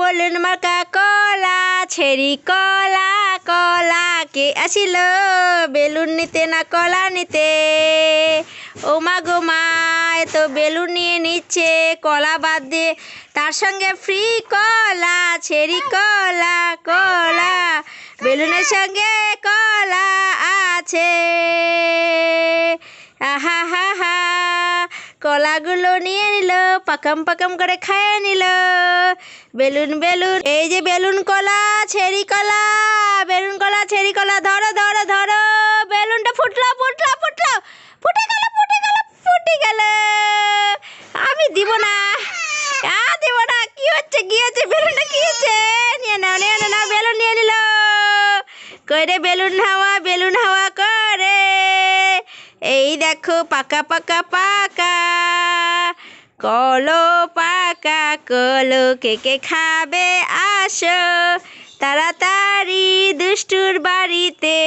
Balloon মার্কা কলা ছেড়ি কলা কলা কে আসিল বেলুন নিতে না কলা নিতে। ও মা গো মা তো বেলুন নিয়ে নিচ্ছে কলা বাদ দিয়ে, তার সঙ্গে ফ্রি কলা ছেড়ি কলা কলা বেলুনের সঙ্গে কলা আছে। আহা হা হা কলাগুলো নিয়ে নিল, পাকাম পাকাম করে খাইয়ে নিল। বেলুন বেলুন এই যে বেলুন কলা ছেড়ি কলা, বেলুন কলা ছেড়ি কলা ধরো ধরো ধরো। বেলুনটা ফুটলো ফুটলো ফুটলো, ফুটে গেল ফুটে গেল ফুটে গেল। আমি দিব না, দিব না। কি হচ্ছে কি হচ্ছে বেলুনটা কি হচ্ছে? নিয়ে নাও নিয়ে নাও, বেলুন নিয়ে নিল। করে বেলুন হাওয়া করে। এই দেখো পাকা পাকা পাকা কলো, পাকা কলো কে কে খাবে আসো তাড়াতাড়ি দুষ্টুর বাড়িতে।